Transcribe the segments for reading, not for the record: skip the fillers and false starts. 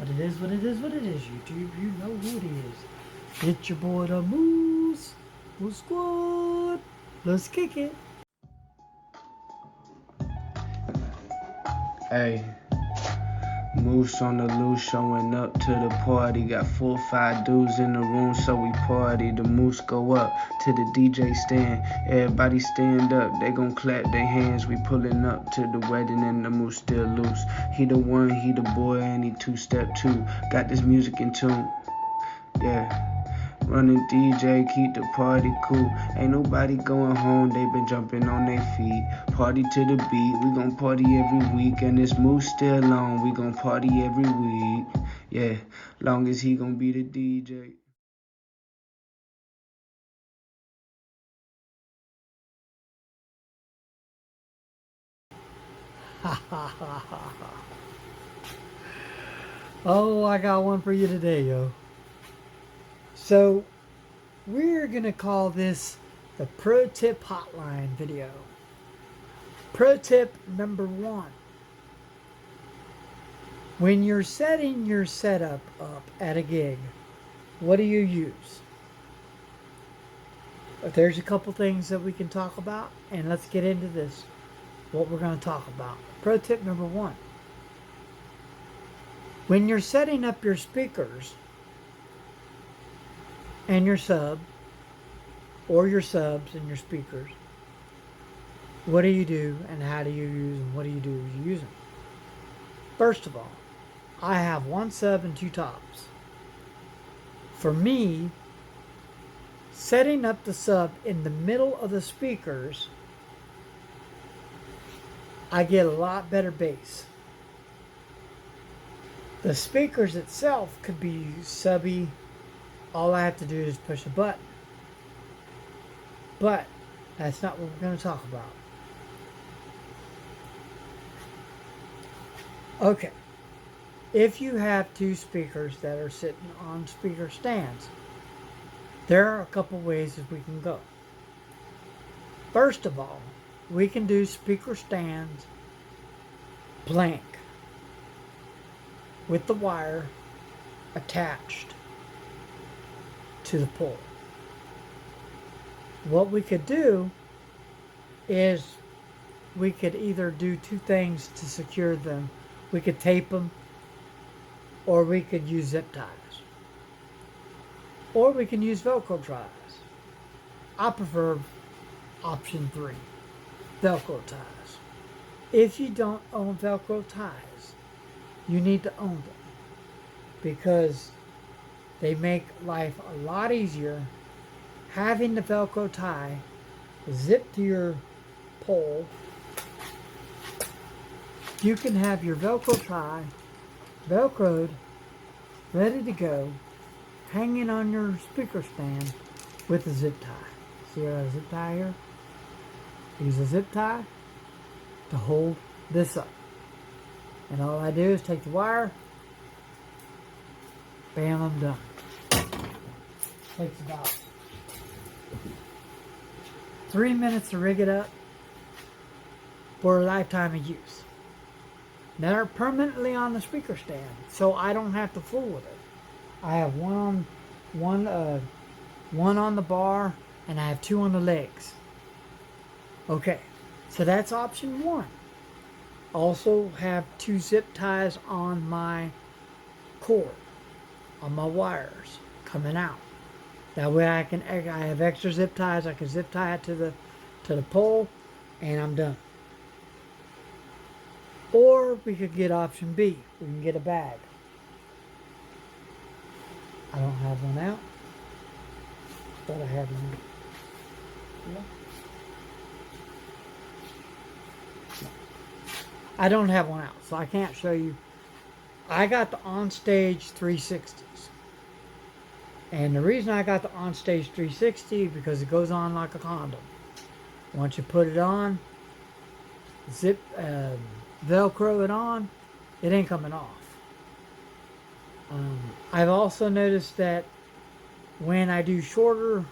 But it is what it is what it is, YouTube. You know who it is. It's your boy the Moose. Moose Squad. Let's kick it. Hey, Moose on the loose, showing up to the party. Got 4 or 5 dudes in the room, so we party. The Moose go up to the DJ stand. Everybody stand up, they gon' clap their hands. We pulling up to the wedding and the Moose still loose. He the one, he the boy, and he 2-step too. Got this music in tune, yeah. Running DJ, keep the party cool. Ain't nobody going home, they been jumping on their feet. Party to the beat, we gon' party every week. And this Moose still on, we gon' party every week. Yeah, long as he gon' be the DJ. Oh, I got one for you today, yo. So, we're going to call this the Pro Tip Hotline video. Pro tip number 1. When you're setting your setup up at a gig, what do you use? There's a couple things that we can talk about, and let's get into this. What we're going to talk about. Pro tip number 1. When you're setting up your speakers and your sub, or your subs and your speakers, what do you do and how do you use them? What do you do as you use them? First of all, I have 1 sub and 2 tops. For me, setting up the sub in the middle of the speakers, I get a lot better bass. The speakers itself could be subby. All I have to do is push a button. But that's not what we're going to talk about. Okay. If you have 2 speakers that are sitting on speaker stands, there are a couple ways that we can go. First of all, we can do speaker stands blank with the wire attached to the pole. What we could do is we could either do 2 things to secure them. We could tape them, or we could use zip ties, or we can use Velcro ties. I prefer option 3, Velcro ties. If you don't own Velcro ties, you need to own them, because they make life a lot easier. Having the Velcro tie zipped to your pole, you can have your Velcro tie Velcroed, ready to go, hanging on your speaker stand with a zip tie. See a zip tie here? Use a zip tie to hold this up. And all I do is take the wire, bam, I'm done. Takes about 3 minutes to rig it up for a lifetime of use. They're permanently on the speaker stand, so I don't have to fool with it. I have one on the bar, and I have 2 on the legs. Okay, so that's option 1. Also have 2 zip ties on my cord, on my wires coming out. That way I have extra zip ties. I can zip tie it to the pole, and I'm done. Or we could get option B. We can get a bag. I don't have one out. Thought I had one. Yeah. I don't have one out, so I can't show you. I got the Onstage 360s. And the reason I got the Onstage 360 is because it goes on like a condom. Once you put it on, Velcro it on, it ain't coming off. I've also noticed that when I do shorter,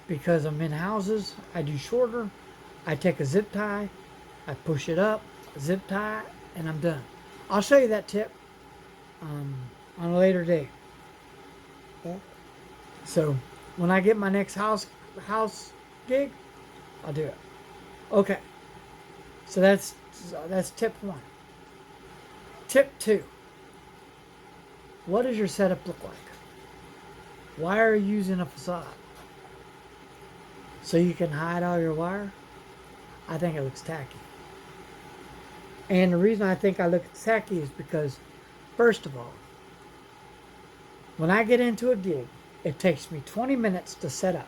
because I'm in houses, I do shorter, I take a zip tie, I push it up, zip tie, and I'm done. I'll show you that tip on a later day. So when I get my next house gig, I'll do it. Okay. So that's tip one. Tip two. What does your setup look like? Why are you using a facade? So you can hide all your wire? I think it looks tacky. And the reason I think I look tacky is because, first of all, when I get into a gig, it takes me 20 minutes to set up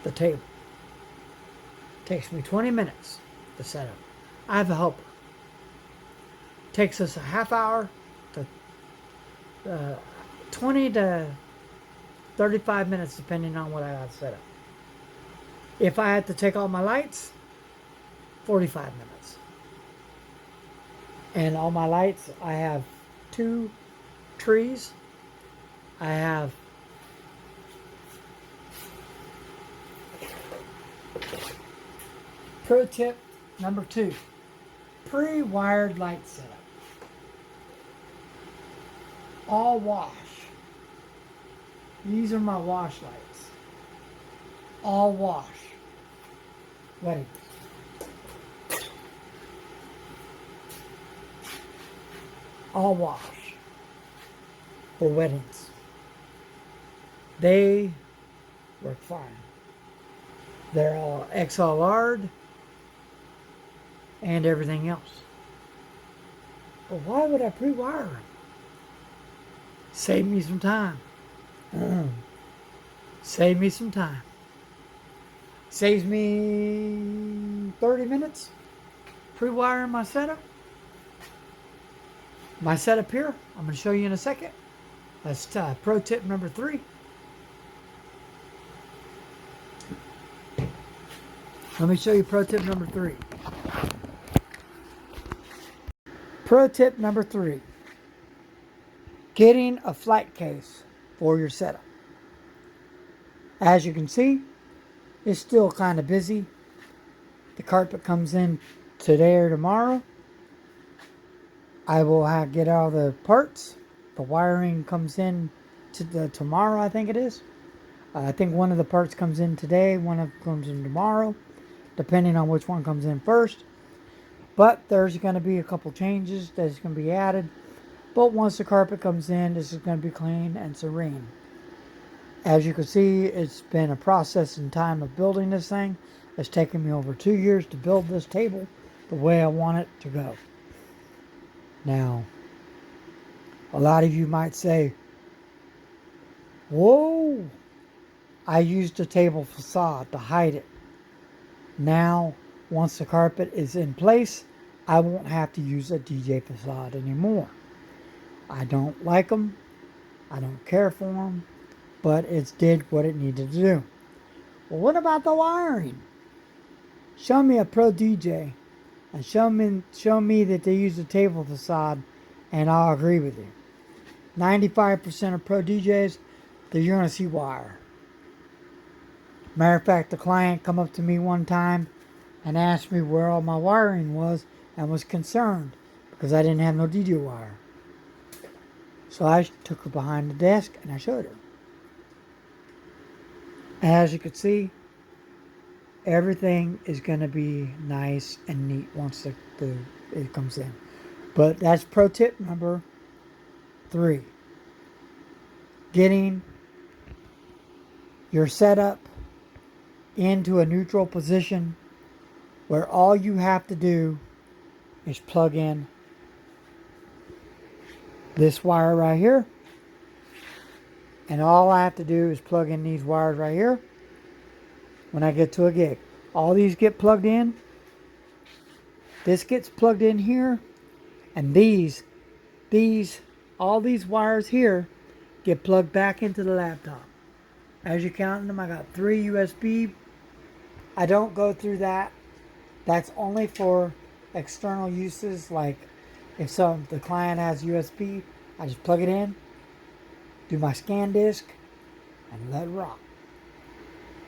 the table. It takes me 20 minutes to set up. I have a helper. It takes us a half hour to 20 to 35 minutes depending on what I got set up. If I had to take all my lights, 45 minutes. And all my lights, I have 2 trees. I have pro tip number 2, pre-wired light setup. All wash. These are my wash lights. All wash. Ready. All wash for weddings. They work fine. They're all XLR'd and everything else. But why would I pre-wire them? Save me some time. Save me some time. Saves me 30 minutes pre-wiring my setup. My setup here, I'm going to show you in a second. That's pro tip number 3. Let me show you pro tip number 3. Pro tip number 3. Getting a flight case for your setup. As you can see, it's still kind of busy. The carpet comes in today or tomorrow. I will get all the parts. The wiring comes in tomorrow, I think it is. I think one of the parts comes in today, one of them comes in tomorrow, depending on which one comes in first. But there's going to be a couple changes that's going to be added. But once the carpet comes in, this is going to be clean and serene. As you can see, it's been a process in time of building this thing. It's taken me over 2 years to build this table the way I want it to go. Now, a lot of you might say, whoa, I used a table facade to hide it. Now, once the carpet is in place, I won't have to use a DJ facade anymore. I don't like them. I don't care for them. But it did what it needed to do. Well, what about the wiring? Show me a pro DJ and show me that they use a table facade, and I'll agree with you. 95% of pro DJs, you're going to see wire. Matter of fact, the client come up to me one time and asked me where all my wiring was and was concerned because I didn't have no DJ wire. So I took her behind the desk and I showed her. As you can see, everything is going to be nice and neat once it comes in. But that's pro tip number 3. Getting your setup into a neutral position where all you have to do is plug in this wire right here. And all I have to do is plug in these wires right here when I get to a gig. All these get plugged in. This gets plugged in here. And all these wires here get plugged back into the laptop. As you count them, I got 3 USB. I don't go through that. That's only for external uses. Like if the client has USB, I just plug it in, do my scan disk, and let it rock.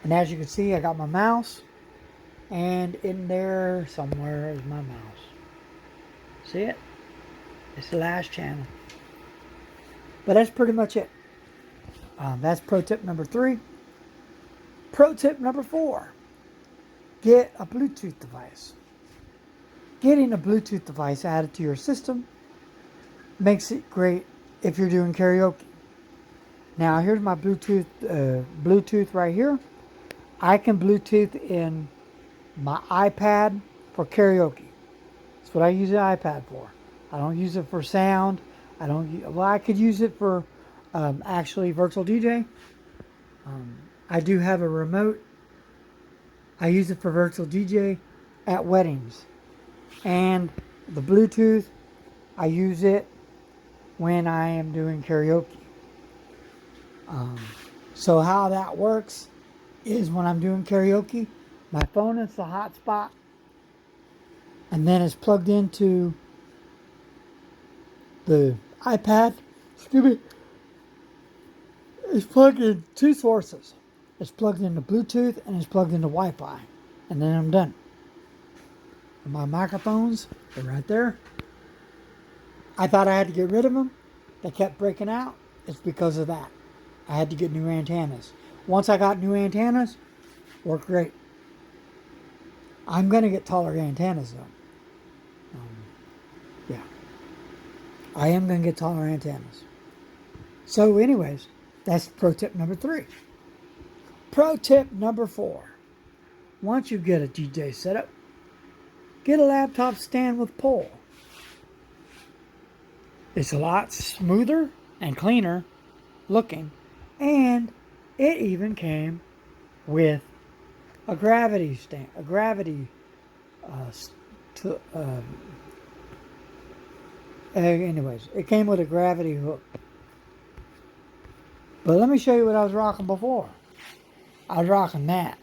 And as you can see, I got my mouse, and in there somewhere is my mouse. See it? It's the last channel. But that's pretty much it. That's pro tip number 3. Pro tip number 4. Get a Bluetooth device. Getting a Bluetooth device added to your system makes it great if you're doing karaoke. Now here's my Bluetooth right here. I can Bluetooth in my iPad for karaoke. That's what I use the iPad for. I don't use it for sound. I could use it for actually virtual DJ. I do have a remote. I use it for virtual DJ at weddings. And the Bluetooth, I use it when I am doing karaoke. So how that works is when I'm doing karaoke, my phone is the hotspot, and then it's plugged into the iPad. Excuse me. It's plugged in 2 sources. It's plugged into Bluetooth and it's plugged into Wi-Fi, and then I'm done. And my microphones are right there. I thought I had to get rid of them. They kept breaking out. It's because of that. I had to get new antennas. Once I got new antennas, worked great. I'm going to get taller antennas though. Yeah. I am going to get taller antennas. So anyways, that's pro tip number 3. Pro tip number 4. Once you get a DJ setup, get a laptop stand with pole. It's a lot smoother and cleaner looking, and it even came with a gravity stand, anyways, it came with a gravity hook. But let me show you what I was rocking before. I was rocking that.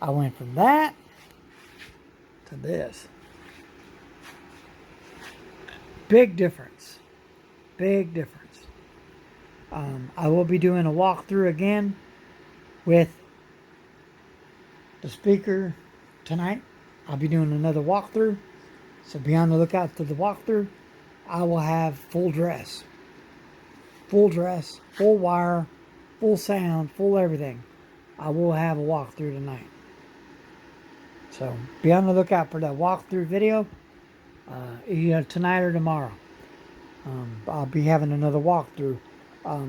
I went from that to this. Big difference. Big difference. I will be doing a walkthrough again with the speaker tonight. I'll be doing another walkthrough. So be on the lookout for the walkthrough. I will have full dress. Full dress, full wire, full sound, full everything. I will have a walkthrough tonight. So be on the lookout for that walkthrough video either tonight or tomorrow. I'll be having another walkthrough.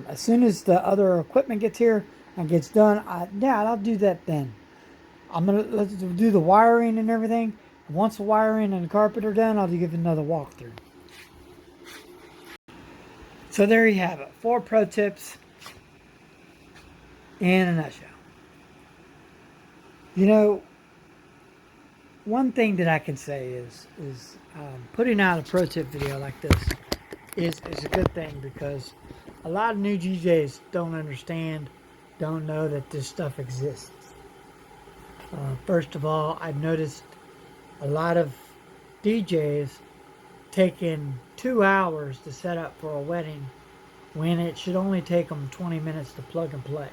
As soon as the other equipment gets here and gets done, I'll do that then. Let's do the wiring and everything. Once the wiring and the carpet are done, I'll give another walkthrough. So there you have it. 4 pro tips in a nutshell. You know, one thing that I can say is putting out a pro tip video like this is a good thing, because a lot of new DJs don't understand, don't know that this stuff exists. First of all, I've noticed a lot of DJs taking 2 hours to set up for a wedding when it should only take them 20 minutes to plug and play.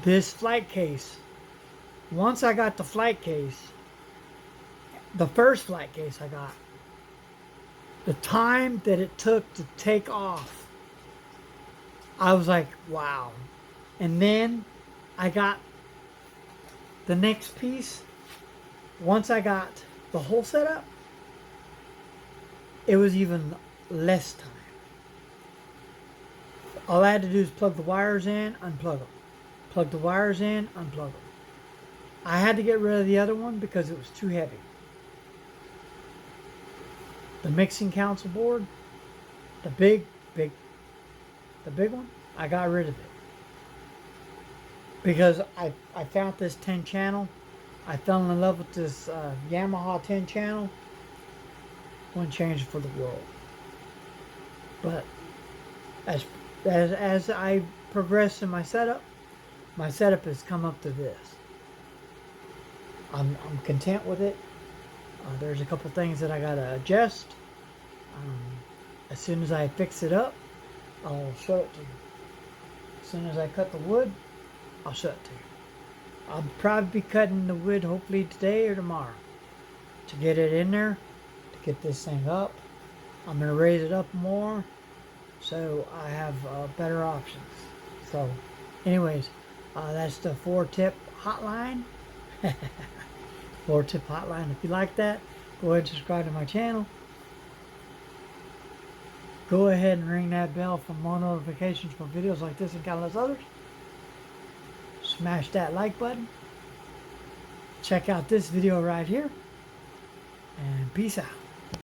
This flight case, once I got the flight case, the first flight case I got, the time that it took to take off, I was like, wow. And then I got the next piece. Once I got the whole setup, it was even less time. All I had to do is plug the wires in, unplug them. Plug the wires in, unplug them. I had to get rid of the other one because it was too heavy. The mixing console board, the big one, I got rid of it. Because I found this 10 channel. I fell in love with this Yamaha 10 channel. Wouldn't change it for the world. But as I progress in my setup has come up to this. I'm content with it. There's a couple things that I gotta adjust. As soon as I fix it up, I'll show it to you. As soon as I cut the wood, I'll show it to you. I'll probably be cutting the wood hopefully today or tomorrow to get it in there, to get this thing up. I'm going to raise it up more so I have better options. So anyways, that's the 4-tip hotline. 4-tip hotline. If you like that, go ahead and subscribe to my channel. Go ahead and ring that bell for more notifications for videos like this and countless others. Smash that like button. Check out this video right here. And peace out.